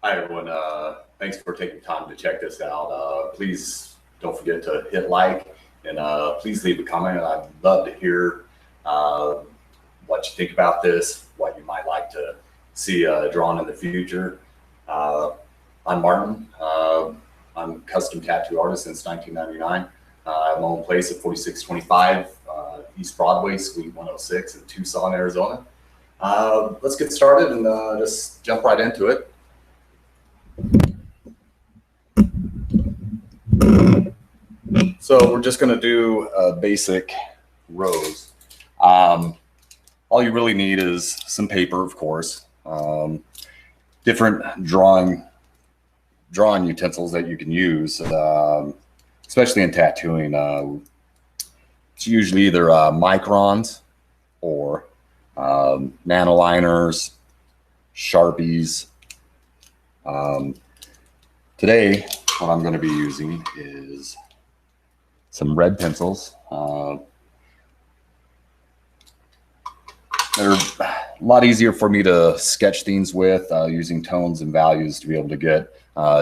Hi, everyone. Thanks for taking time to check this out. Please don't forget to hit like and please leave a comment. I'd love to hear what you think about this, what you might like to see drawn in the future. I'm Martin. I'm a custom tattoo artist since 1999. I have my own place at 4625 East Broadway, Suite 106 in Tucson, Arizona. Let's get started and just jump right into it. So we're just going to do a basic rose. All you really need is some paper, of course, different drawing utensils that you can use, especially in tattooing. It's usually either microns or nanoliners, Sharpies. Today, what I'm going to be using is some red pencils. They're a lot easier for me to sketch things with, using tones and values to be able to get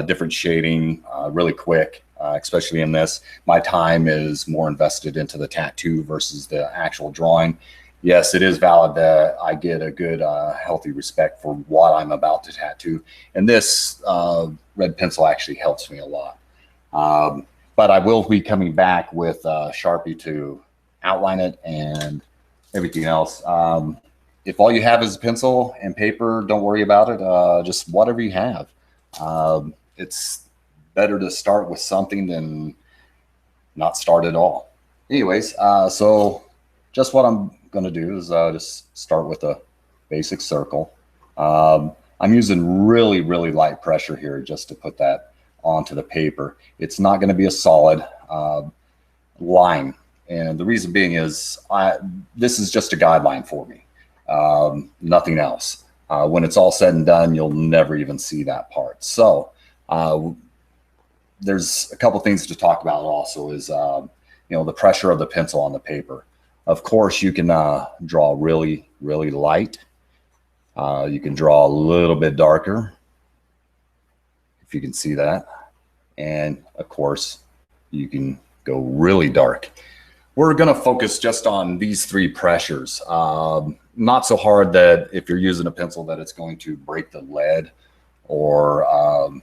different shading really quick, especially in this. My time is more invested into the tattoo versus the actual drawing. Yes, it is valid that I get a good, healthy respect for what I'm about to tattoo. And this red pencil actually helps me a lot. But I will be coming back with Sharpie to outline it and everything else. If all you have is a pencil and paper, don't worry about it. Just whatever you have. It's better to start with something than not start at all. Anyways, so just what I'm going to do is just start with a basic circle. I'm using really light pressure here just to put that onto the paper. It's not going to be a solid line, and the reason being is this is just a guideline for me, nothing else. When it's all said and done, you'll never even see that part. So there's a couple things to talk about also is the pressure of the pencil on the paper. Of course, you can draw really light. You can draw a little bit darker, if you can see that. And of course, you can go really dark. We're going to focus just on these three pressures. Not so hard that if you're using a pencil that it's going to break the lead or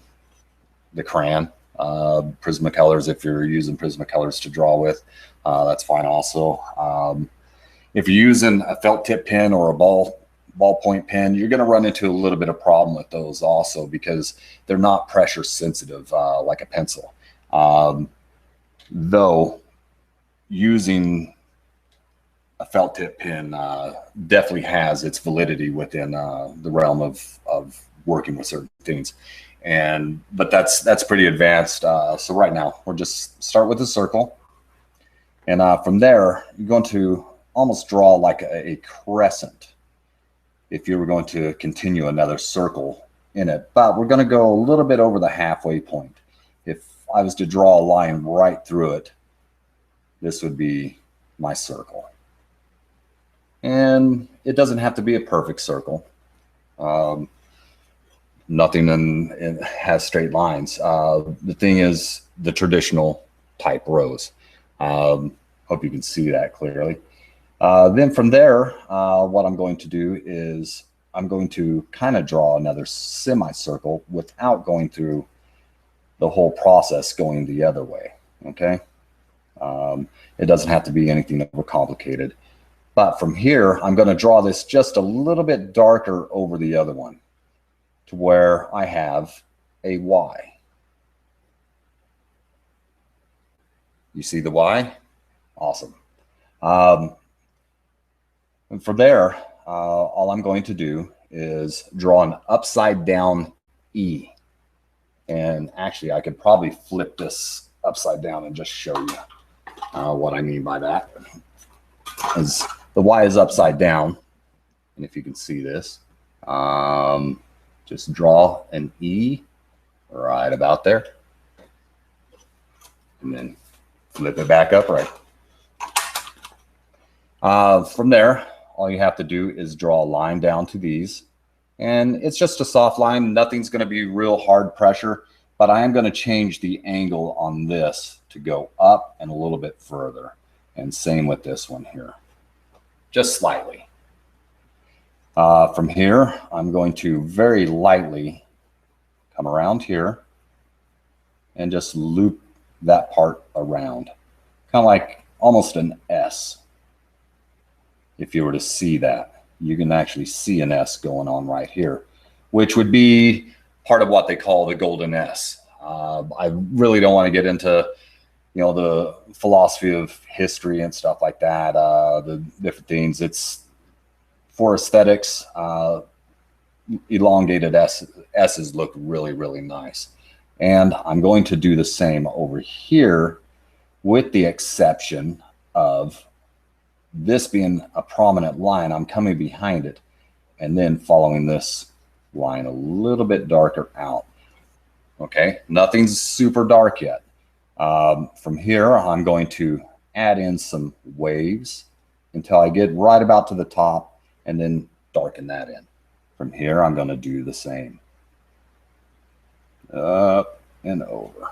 the crayon. Prismacolors, if you're using Prismacolors to draw with, that's fine also. If you're using a felt tip pen or a ballpoint pen, you're going to run into a little bit of problem with those also because they're not pressure sensitive like a pencil. Though using a felt tip pen definitely has its validity within the realm of working with certain things. But that's pretty advanced. So right now we'll just start with a circle, and from there you're going to almost draw like a crescent if you were going to continue another circle in it. But we're going to go a little bit over the halfway point. If I was to draw a line right through it, this would be my circle. And it doesn't have to be a perfect circle. Nothing has straight lines. The thing is the traditional type rose. Hope you can see that clearly. Then from there, what I'm going to do is I'm going to kind of draw another semicircle without going through the whole process going the other way. Okay. It doesn't have to be anything overcomplicated. But from here, I'm going to draw this just a little bit darker over the other one to where I have a Y. You see the Y? Awesome. And from there, all I'm going to do is draw an upside down E. And actually, I could probably flip this upside down and just show you what I mean by that. As the Y is upside down, and if you can see this, just draw an E right about there, and then flip it back upright. From there, all you have to do is draw a line down to these, And it's just a soft line. Nothing's going to be real hard pressure, but I am going to change the angle on this to go up and a little bit further. And same with this one here, just slightly. From here, I'm going to very lightly come around here and just loop that part around, kind of like almost an S. If you were to see that, you can actually see an S going on right here, which would be part of what they call the golden S. I really don't want to get into, you know, the philosophy of history and stuff like that, the different things. It's for aesthetics. Elongated S's look really, really nice. And I'm going to do the same over here, with the exception of this being a prominent line. I'm coming behind it and then following this line a little bit darker out. Okay, nothing's super dark yet. From here, I'm going to add in some waves until I get right about to the top and then darken that in. From here, I'm going to do the same. Up and over.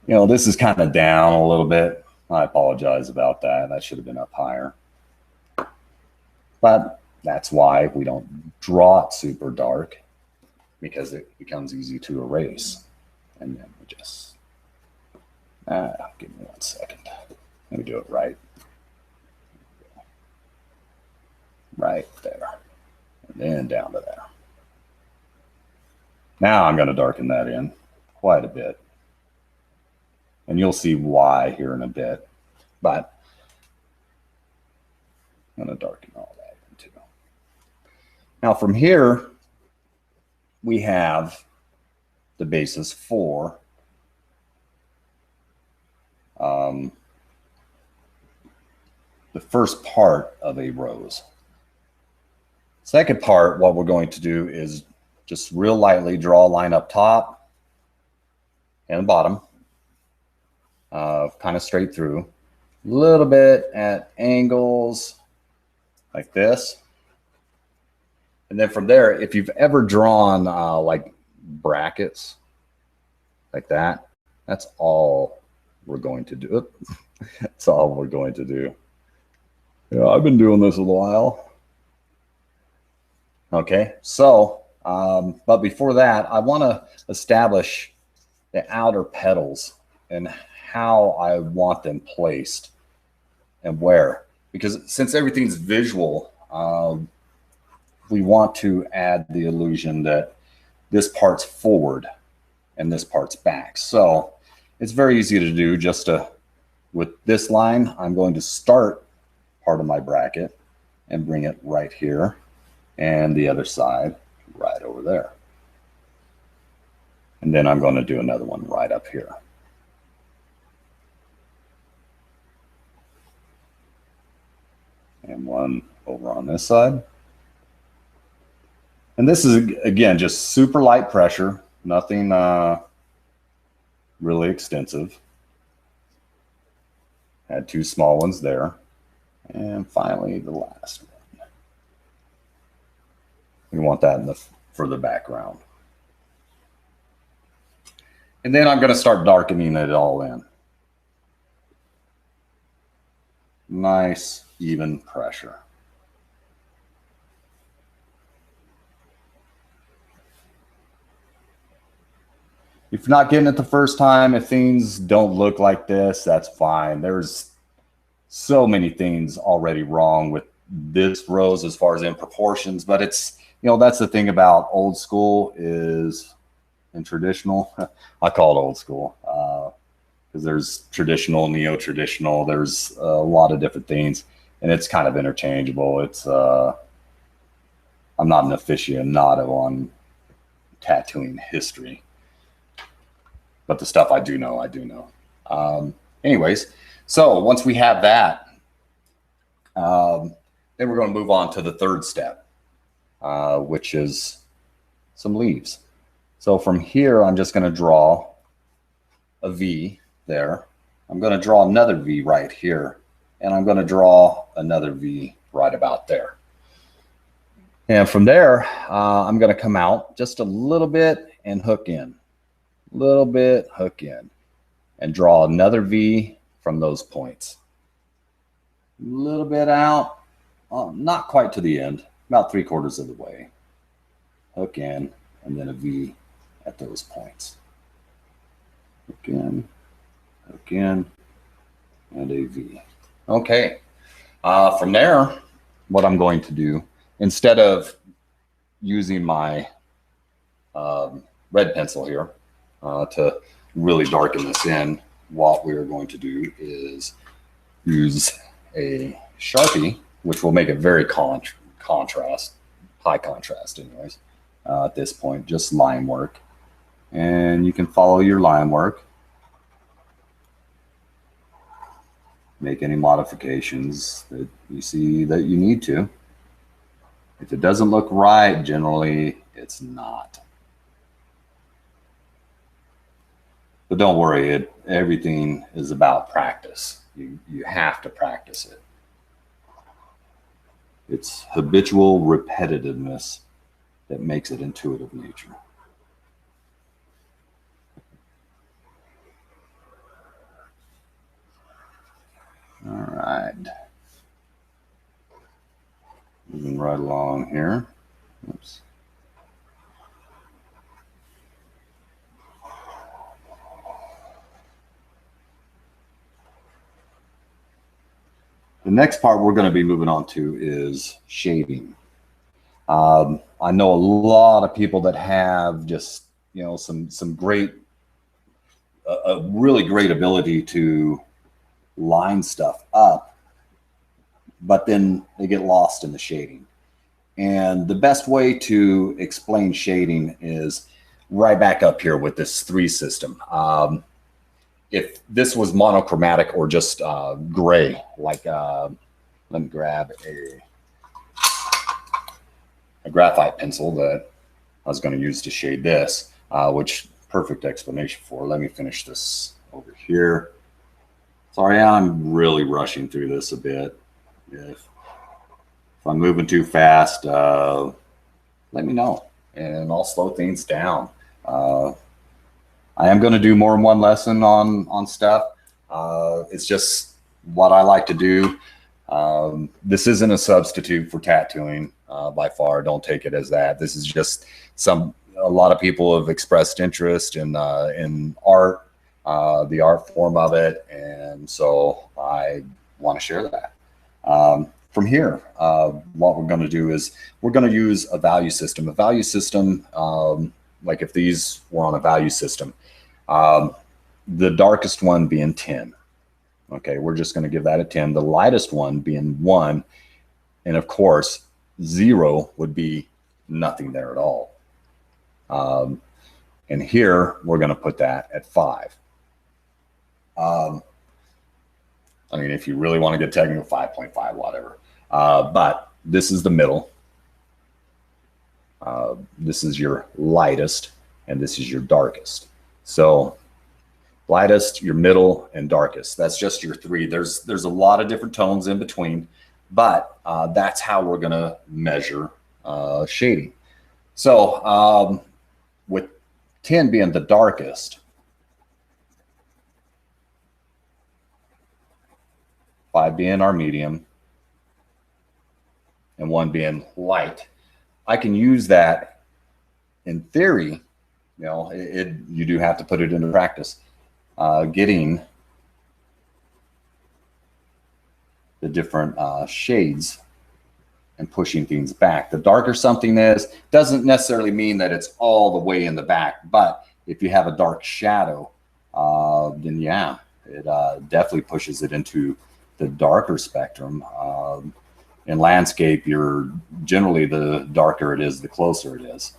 You know, this is kind of down a little bit. I apologize about that. That should have been up higher. But that's why we don't draw it super dark, because it becomes easy to erase. And then we just, give me 1 second. Let me do it right. Right there. And then down to there. Now I'm going to darken that in quite a bit. And you'll see why here in a bit. But I'm going to darken all that in too. Now from here, we have the basis for the first part of a rose. Second part, what we're going to do is just real lightly draw a line up top and bottom, kind of straight through, a little bit at angles like this. And then from there, if you've ever drawn like brackets like that, that's all we're going to do. That's all we're going to do. Yeah, I've been doing this a while. Okay, so, but before that, I want to establish the outer petals and how I want them placed and where. Because since everything's visual, we want to add the illusion that this part's forward and this part's back. So it's very easy to do. Just with this line, I'm going to start part of my bracket and bring it right here, and the other side right over there. And then I'm going to do another one right up here. And one over on this side. And this is, again, just super light pressure, nothing really extensive. Had two small ones there. And finally, the last one. We want that for the background. And then I'm going to start darkening it all in. Nice, even pressure. If you're not getting it the first time, if things don't look like this, that's fine. There's so many things already wrong with this rose as far as in proportions, but it's, you know, that's the thing about old school is, and traditional, I call it old school, because there's traditional, neo-traditional, there's a lot of different things, and it's kind of interchangeable. It's, I'm not an aficionado on tattooing history, but the stuff I do know, I do know. Anyways, so once we have that, then we're going to move on to the third step, which is some leaves. So from here, I'm just going to draw a V there. I'm going to draw another V right here, and I'm going to draw another V right about there. And from there, I'm going to come out just a little bit and hook in, a little bit, hook in, and draw another V from those points. A little bit out, not quite to the end, about 3/4 of the way. Hook in, and then a V at those points. Hook in, and a V. Okay. From there, what I'm going to do, instead of using my red pencil here to really darken this in, what we're going to do is use a Sharpie, which will make it very high contrast anyways. At this point, just line work. And you can follow your line work. Make any modifications that you see that you need to. If it doesn't look right, generally it's not. But don't worry, everything is about practice. You have to practice it. It's habitual repetitiveness that makes it intuitive nature. All right. Moving right along here. Oops. The next part we're going to be moving on to is shading. I know a lot of people that have just, you know, some great, a really great ability to line stuff up, but then they get lost in the shading. And the best way to explain shading is right back up here with this 3 system. If this was monochromatic or just gray, like let me grab a graphite pencil that I was going to use to shade this, which perfect explanation for. Let me finish this over here. Sorry, I'm really rushing through this a bit. If I'm moving too fast, let me know and I'll slow things down. I am going to do more than one lesson on stuff. It's just what I like to do. This isn't a substitute for tattooing by far. Don't take it as that. This is just a lot of people have expressed interest in art, the art form of it, and so I want to share that. From here, what we're going to do is we're going to use a value system. A value system, like if these were on a value system, the darkest one being 10. Okay, we're just going to give that a 10. The lightest one being 1, and of course 0 would be nothing there at all. And here we're going to put that at 5. I mean, if you really want to get technical, 5.5, whatever. But this is the middle. This is your lightest, and this is your darkest. So lightest, your middle, and darkest. That's just your 3. There's a lot of different tones in between, but that's how we're going to measure shading. So with 10 being the darkest, 5 being our medium, and 1 being light, I can use that in theory. You know, you do have to put it into practice. Getting the different shades and pushing things back. The darker something is, doesn't necessarily mean that it's all the way in the back, but if you have a dark shadow, then yeah, it definitely pushes it into the darker spectrum. In landscape, generally the darker it is, the closer it is.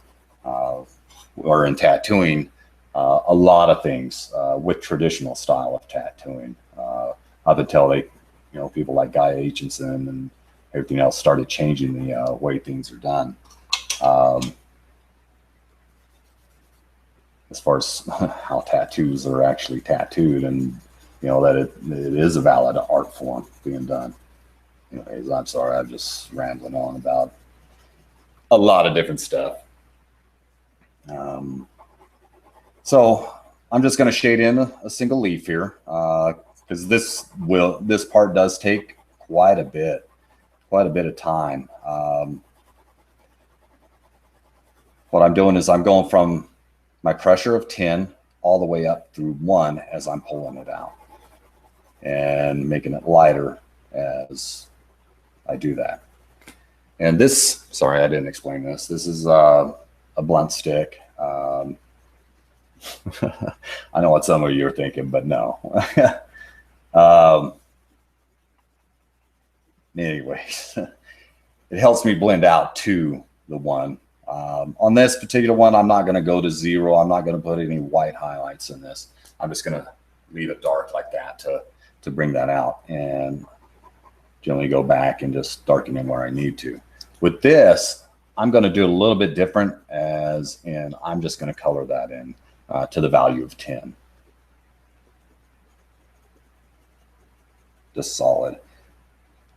Or in tattooing, a lot of things with traditional style of tattooing, up until people like Guy Aitchison and everything else started changing the way things are done. As far as how tattoos are actually tattooed, and that it is a valid art form being done. Anyways, I'm sorry, I'm just rambling on about a lot of different stuff. So I'm just going to shade in a single leaf here, because this part does take quite a bit of time. What I'm doing is I'm going from my pressure of 10 all the way up through 1 as I'm pulling it out, and making it lighter as I do that. And this, sorry, I didn't explain this. This is a blunt stick. I know what some of you are thinking, but no. Anyways, it helps me blend out to the 1. On this particular one, I'm not going to go to 0. I'm not going to put any white highlights in this. I'm just going to leave it dark like that to bring that out, and generally go back and just darken in where I need to. With this, I'm going to do it a little bit different, as in I'm just going to color that in to the value of 10. Just solid.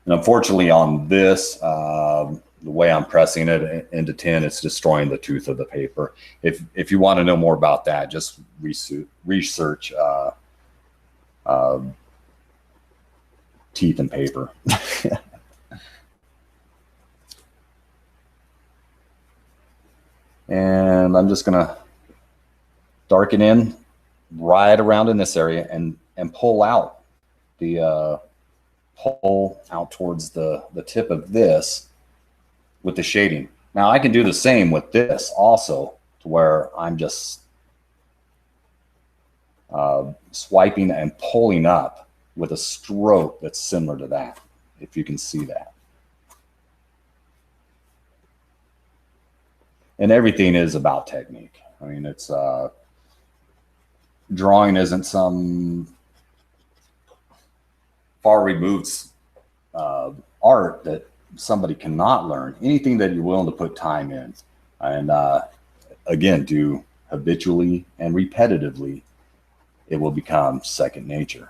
And unfortunately on this, the way I'm pressing it into 10, it's destroying the tooth of the paper. If you want to know more about that, just research teeth and paper. And I'm just gonna darken in right around in this area, and pull out towards the tip of this with the shading. Now I can do the same with this also, to where I'm just swiping and pulling up with a stroke that's similar to that, if you can see that. And everything is about technique. I mean, it's drawing isn't some far removed art that somebody cannot learn. Anything that you're willing to put time in, and again, do habitually and repetitively, it will become second nature.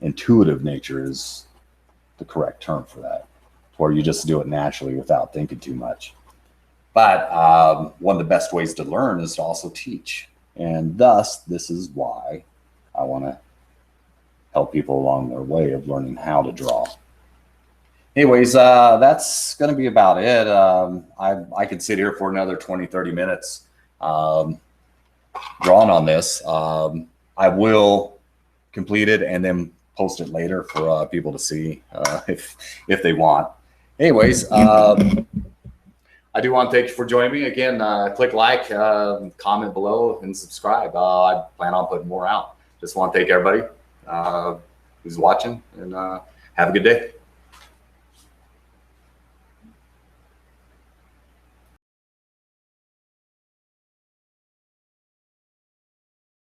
Intuitive nature is the correct term for that, where you just do it naturally without thinking too much. But one of the best ways to learn is to also teach. And thus, this is why I want to help people along their way of learning how to draw. Anyways, that's going to be about it. I could sit here for another 20, 30 minutes drawing on this. I will complete it and then post it later for people to see if they want. Anyways, I do want to thank you for joining me. Again, click like, comment below, and subscribe. I plan on putting more out. Just want to thank everybody who's watching, and have a good day.